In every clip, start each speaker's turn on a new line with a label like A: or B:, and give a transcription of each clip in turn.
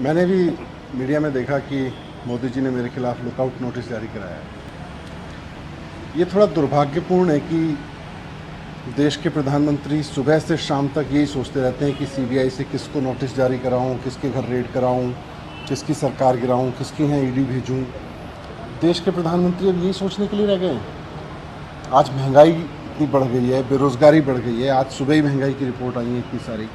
A: मैंने भी मीडिया में देखा कि मोदी जी ने मेरे खिलाफ लुकआउट नोटिस जारी कराया है। ये थोड़ा दुर्भाग्यपूर्ण है कि देश के प्रधानमंत्री सुबह से शाम तक यही सोचते रहते हैं कि सीबीआई से किसको नोटिस जारी कराऊं, किसके घर रेड कराऊं, किसकी सरकार गिराऊं, किसके यहाँ ईडी भेजूं। देश के प्रधानमंत्री अब यही सोचने के लिए रह गए हैं। आज महंगाई इतनी बढ़ गई है, बेरोज़गारी बढ़ गई है। आज सुबह ही महंगाई की रिपोर्ट आई है इतनी सारी।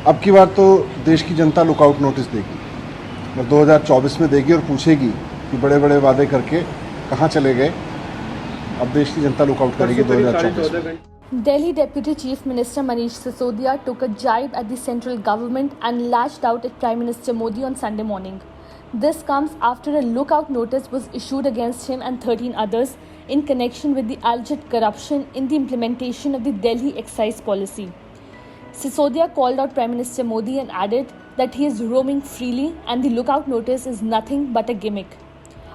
A: अब की बार तो देश की जनता लुकआउट नोटिस देगी और 2024 में देगी और पूछेगी कि बड़े बड़े वादे करके कहाँ चले गए। अब देश की जनता लुकआउट करेगी 2024 में।
B: Delhi Deputy Chief Minister Manish Sisodia took a jibe at the central government and lashed out at Prime Minister Modi on Sunday morning. This comes after a lookout notice was issued against him and 13 others in connection with the alleged corruption in the implementation of the Delhi excise policy. Sisodia called out Prime Minister Modi and added that he is roaming freely and the lookout notice is nothing but a gimmick.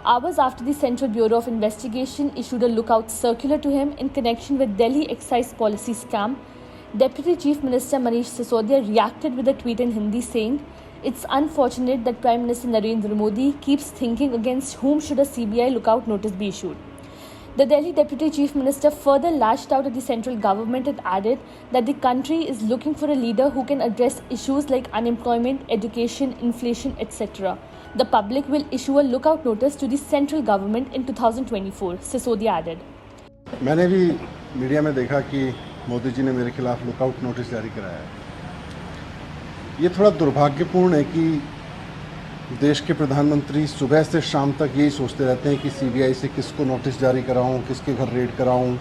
B: Hours after the Central Bureau of Investigation issued a lookout circular to him in connection with Delhi excise policy scam, Deputy Chief Minister Manish Sisodia reacted with a tweet in Hindi saying, "It's unfortunate that Prime Minister Narendra Modi keeps thinking against whom should a CBI lookout notice be issued." The Delhi Deputy Chief Minister further lashed out at the central government and added that the country is looking for a leader who can address issues like unemployment, education, inflation, etc. The public will issue a lookout notice to the central government in 2024, Sisodia added.
A: मैंने भी media में देखा कि मोदी जी ने मेरे खिलाफ lookout notice जारी कराया है। ये थोड़ा दुर्भाग्यपूर्ण है कि देश के प्रधानमंत्री सुबह से शाम तक यही सोचते रहते हैं कि सीबीआई से किसको नोटिस जारी कराऊं, किसके घर रेड कराऊं,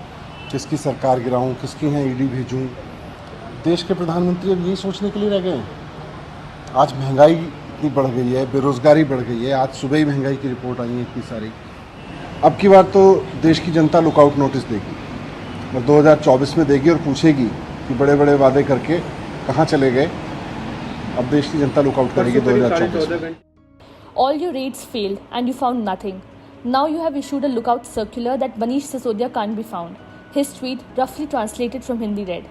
A: किसकी सरकार गिराऊं, किसके यहाँ ईडी भेजूं। देश के प्रधानमंत्री अब यही सोचने के लिए रह गए हैं। आज महंगाई इतनी बढ़ गई है, बेरोज़गारी बढ़ गई है। आज सुबह ही महंगाई की रिपोर्ट आई है इतनी सारी। अब की बार तो देश की जनता लुकआउट नोटिस देगी और 2024 में देगी और पूछेगी कि बड़े बड़े वादे करके कहाँ चले गए। अब देश की जनता लुकआउट करेगी 2024 में।
B: All your raids failed and you found nothing. Now you have issued a lookout circular that Manish Sisodia can't be found. His tweet, roughly translated from Hindi, read,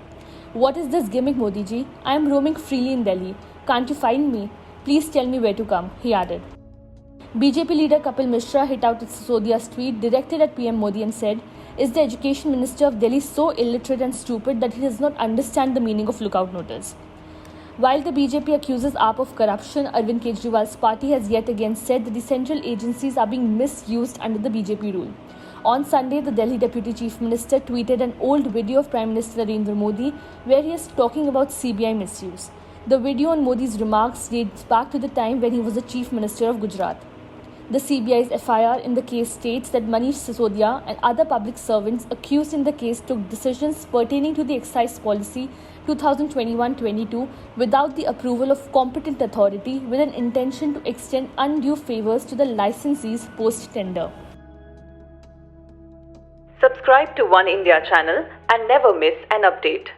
B: "What is this gimmick, Modi ji? I am roaming freely in Delhi. Can't you find me? Please tell me where to come," he added. BJP leader Kapil Mishra hit out at Sisodia's tweet directed at PM Modi and said, "Is the Education Minister of Delhi so illiterate and stupid that he does not understand the meaning of lookout notice?" While the BJP accuses AAP of corruption, Arvind Kejriwal's party has yet again said that the central agencies are being misused under the BJP rule. On Sunday, the Delhi Deputy Chief Minister tweeted an old video of Prime Minister Narendra Modi where he is talking about CBI misuse. The video on Modi's remarks dates back to the time when he was the Chief Minister of Gujarat. The CBI's FIR in the case states that Manish Sisodia and other public servants accused in the case took decisions pertaining to the excise policy 2021-22 without the approval of competent authority with an intention to extend undue favors to the licensees post-tender.
C: Subscribe to One India channel and never miss an update.